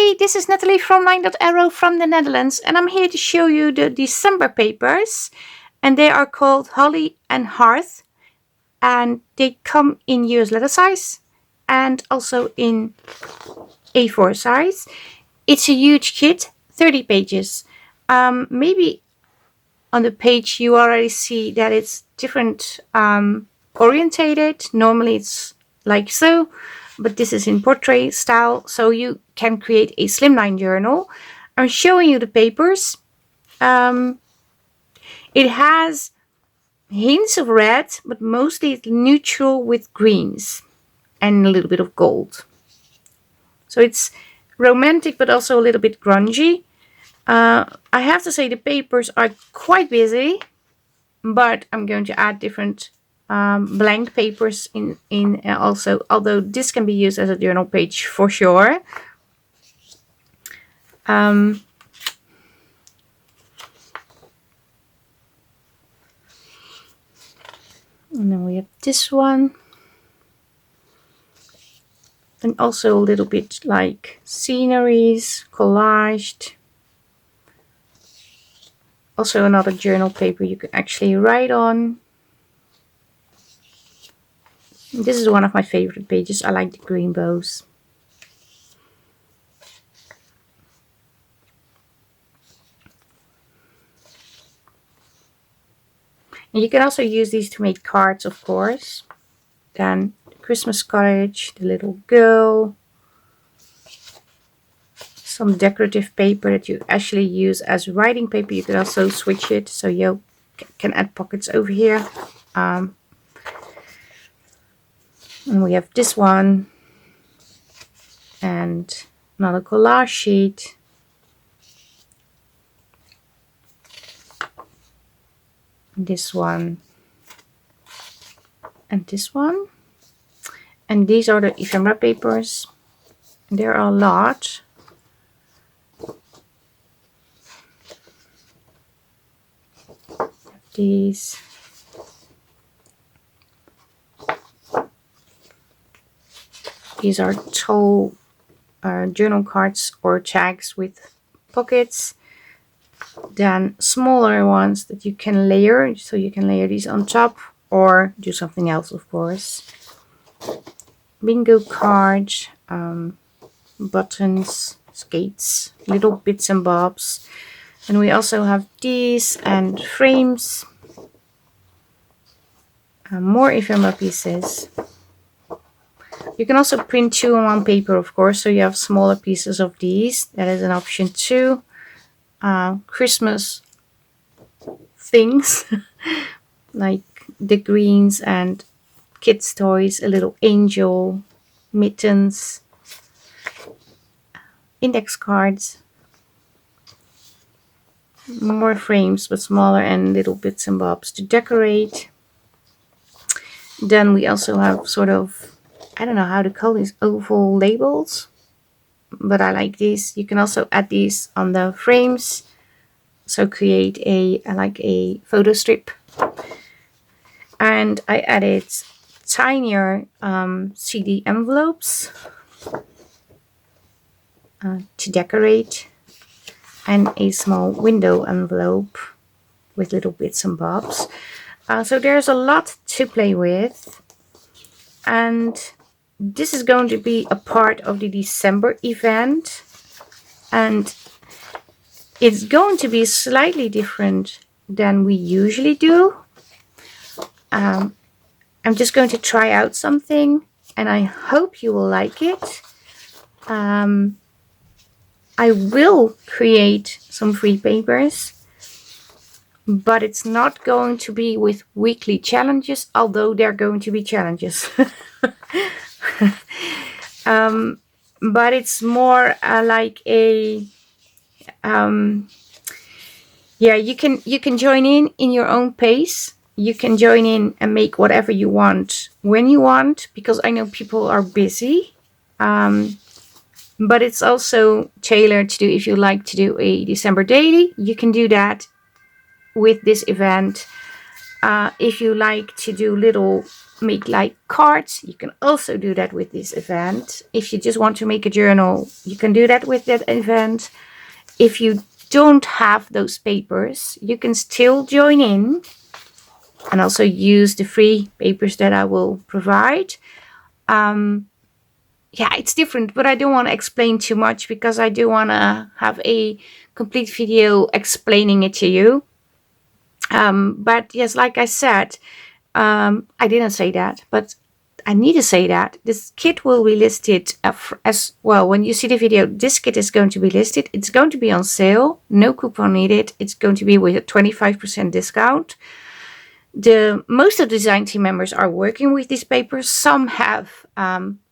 Hey, this is Nathalie from LineDotArrow from the Netherlands, and I'm here to show you the December papers, and they are called Holly and Hearth, and they come in US letter size and also in A4 size. It's a huge kit, 30 pages. Maybe on the page you already see that it's different orientated. Normally it's like so, but this is in portrait style, so you can create a slimline journal. I'm showing you the papers. It has hints of red, but mostly it's neutral with greens and a little bit of gold. So it's romantic, but also a little bit grungy. I have to say the papers are quite busy, but I'm going to add different blank papers in also, although this can be used as a journal page for sure. And then we have this one, and also a little bit like sceneries, collaged. Also another journal paper you can actually write on. This is one of my favorite pages. I like the green bows. And you can also use these to make cards, of course. Then the Christmas cottage, the little girl. Some decorative paper that you actually use as writing paper. You can also switch it so you can add pockets over here. And we have this one and another collage sheet. This one and this one. And these are the ephemera papers. There are a lot. These. These are tall journal cards or tags with pockets. Then smaller ones that you can layer, so you can layer these on top or do something else, of course. Bingo cards, buttons, skates, little bits and bobs. And we also have these and frames. More ephemera pieces. You can also print 2 on 1 paper, of course, so you have smaller pieces of these. That is an option too. Christmas things like the greens and kids' toys, a little angel, mittens, index cards, more frames but smaller and little bits and bobs to decorate. Then we also have sort of, I don't know how to call these, oval labels, but I like these. You can also add these on the frames, so create like a photo strip. And I added tinier CD envelopes to decorate, and a small window envelope with little bits and bobs. So there's a lot to play with, and this is going to be a part of the December event, and it's going to be slightly different than we usually do. I'm just going to try out something, and I hope you will like it. I will create some free papers, but it's not going to be with weekly challenges, although they're going to be challenges. But it's more like a yeah, you can join in your own pace. You can join in and make whatever you want when you want, because I know people are busy. But it's also tailored to do, if you like to do a December daily, you can do that with this event. If you like to do little make like cards. You can also do that with this event. If you just want to make a journal, you can do that with that event. If you don't have those papers, you can still join in and also use the free papers that I will provide. Yeah, it's different, but I don't want to explain too much because I do want to have a complete video explaining it to you. But yes, like I said, I didn't say that, but I need to say that this kit will be listed as well. When you see the video, this kit is going to be listed. It's going to be on sale. No coupon needed. It's going to be with a 25% discount. Most of the design team members are working with these papers. Some have,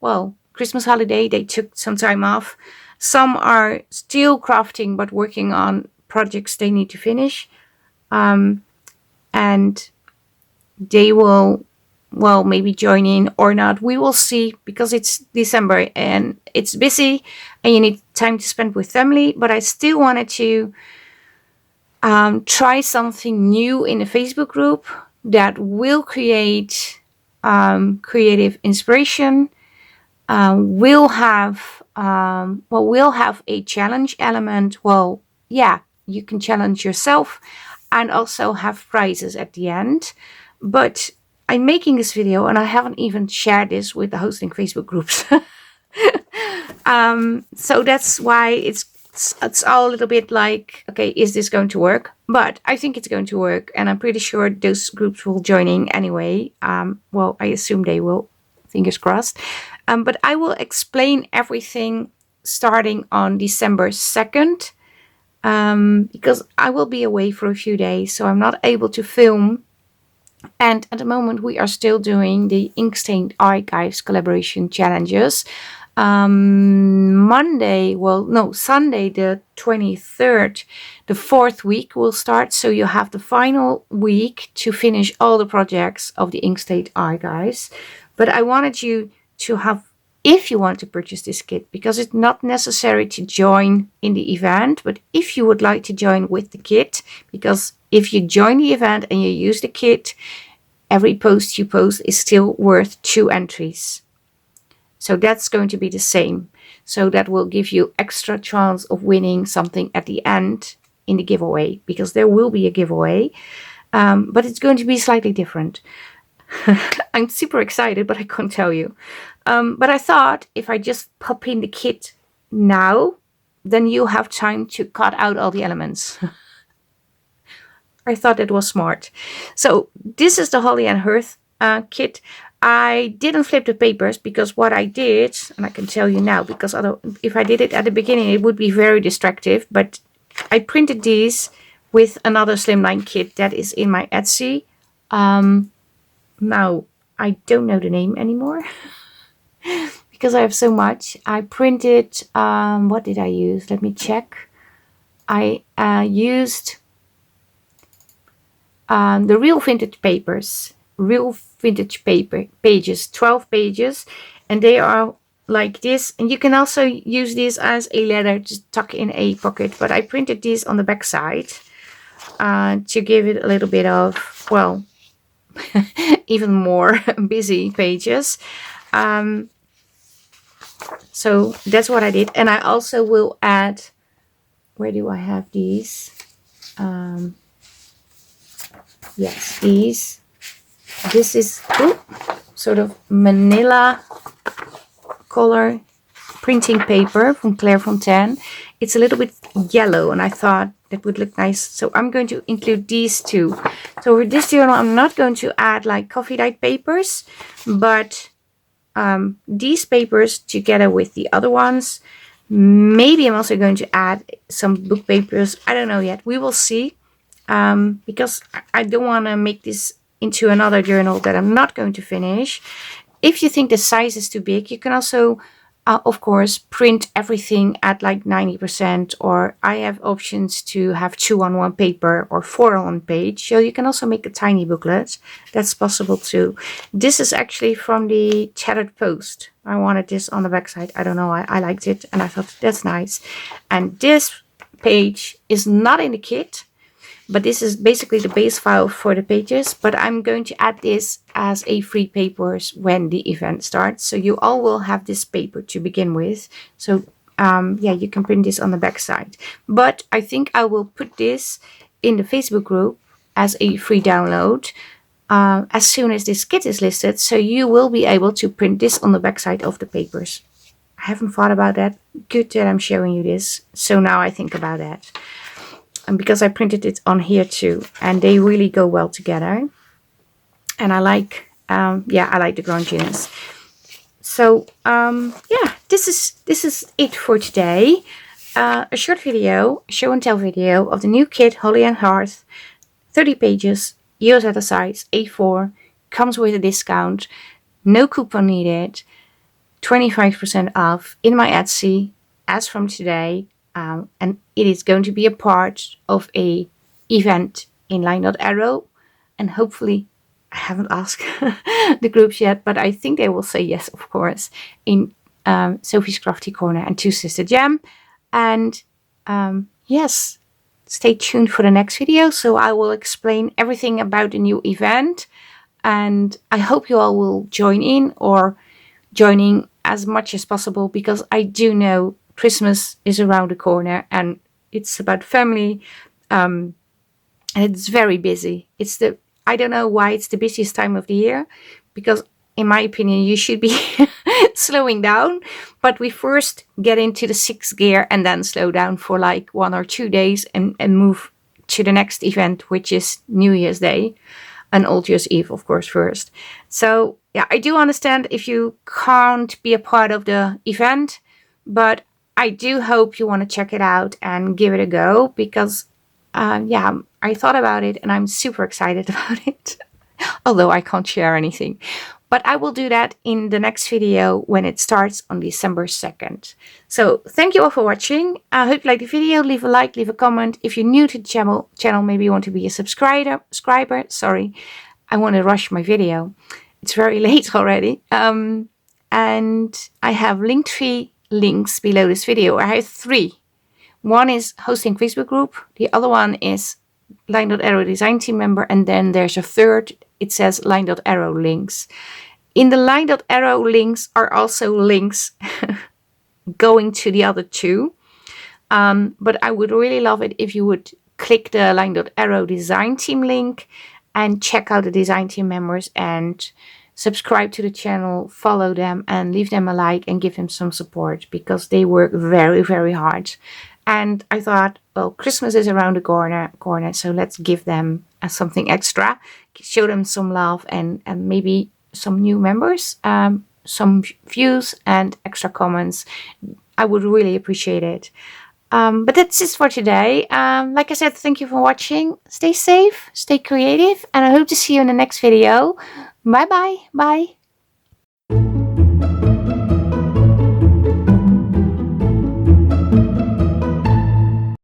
well, Christmas holiday, they took some time off. Some are still crafting but working on projects they need to finish. And they will, well, maybe join in or not. We will see, because it's December and it's busy and you need time to spend with family. But I still wanted to try something new in the Facebook group that will create creative inspiration. We'll have a challenge element. Well, yeah, you can challenge yourself and also have prizes at the end. But I'm making this video and I haven't even shared this with the hosting Facebook groups. So that's why it's all a little bit like, okay, is this going to work? But I think it's going to work, and I'm pretty sure those groups will join in anyway. Well, I assume they will. Fingers crossed. But I will explain everything starting on December 2nd. Because I will be away for a few days, so I'm not able to film. And at the moment we are still doing the Inkstained Archives collaboration challenges. Sunday the 23rd, the 4th week will start. So you have the final week to finish all the projects of the Inkstained Archives. But I wanted you to have, if you want to purchase this kit, because it's not necessary to join in the event, but if you would like to join with the kit, because if you join the event and you use the kit, every post you post is still worth 2 entries. So that's going to be the same. So that will give you extra chance of winning something at the end in the giveaway, because there will be a giveaway, but it's going to be slightly different. I'm super excited, but I can't tell you. But I thought if I just pop in the kit now, then you have time to cut out all the elements. I thought it was smart. So this is the Holly and Hearth kit. I didn't flip the papers because what I did, and I can tell you now, because if I did it at the beginning, it would be very distractive. But I printed these with another slimline kit that is in my Etsy. Now, I don't know the name anymore because I have so much. I printed, what did I use? Let me check. I used the Real Vintage Papers. Real Vintage Paper pages, 12 pages. And they are like this. And you can also use this as a letter to tuck in a pocket. But I printed these on the back side to give it a little bit of, well, even more busy pages. So that's what I did. And I also will add, where do I have these? Yes, these. This is sort of manila color printing paper from Claire Fontaine. It's a little bit yellow and I thought that would look nice. So I'm going to include these two. So for this journal, I'm not going to add like coffee dyed papers, but these papers together with the other ones. Maybe I'm also going to add some book papers. I don't know yet. We will see. Because I don't want to make this into another journal that I'm not going to finish. If you think the size is too big, you can also, of course, print everything at like 90%, or I have options to have 2 on 1 paper or 4 on 1 page. So you can also make a tiny booklet. That's possible too. This is actually from the Tattered Post. I wanted this on the back side. I don't know. I liked it and I thought that's nice. And this page is not in the kit, But this is basically the base file for the pages, but I'm going to add this as a free papers when the event starts. So you all will have this paper to begin with. So yeah, you can print this on the back side. But I think I will put this in the Facebook group as a free download as soon as this kit is listed. So you will be able to print this on the back side of the papers. I haven't thought about that. Good that I'm showing you this. So now I think about that. And because I printed it on here too, and they really go well together. And I like, yeah, I like the grunginess. So yeah, this is it for today. A short video, show and tell video of the new kit, Holly and Hearth, 30 pages, US letter size, A4, comes with a discount, no coupon needed, 25% off in my Etsy as from today. And it is going to be a part of a event in LineDotArrow, and hopefully, I haven't asked the groups yet, but I think they will say yes, of course, in Sophie's Crafty Corner and Two Sister Jam. And yes, stay tuned for the next video. So I will explain everything about the new event, and I hope you all will join in or joining as much as possible, because I do know Christmas is around the corner and it's about family, and it's very busy. I don't know why it's the busiest time of the year, because in my opinion you should be slowing down, but we first get into the 6th gear and then slow down for like 1 or 2 days and move to the next event, which is New Year's Day and Old Year's Eve, of course, first. So yeah, I do understand if you can't be a part of the event, but I do hope you want to check it out and give it a go, because yeah, I thought about it and I'm super excited about it. Although I can't share anything. But I will do that in the next video when it starts on December 2nd. So thank you all for watching. I hope you liked the video. Leave a like, leave a comment. If you're new to the channel, maybe you want to be a subscriber. Sorry, I want to rush my video. It's very late already. And I have linked 3 links below this video. I have 3. One is hosting Facebook group. The other one is LineDotArrow design team member. And then there's a third. It says LineDotArrow links. In the LineDotArrow links are also links going to the other 2. But I would really love it if you would click the LineDotArrow design team link and check out the design team members and subscribe to the channel, follow them, and leave them a like and give them some support, because they work very, very hard. And I thought, well, Christmas is around the corner, so let's give them something extra, show them some love, and maybe some new members, some views and extra comments. I would really appreciate it. But that's it for today. Like I said, thank you for watching. Stay safe, stay creative, and I hope to see you in the next video. Bye bye. Bye.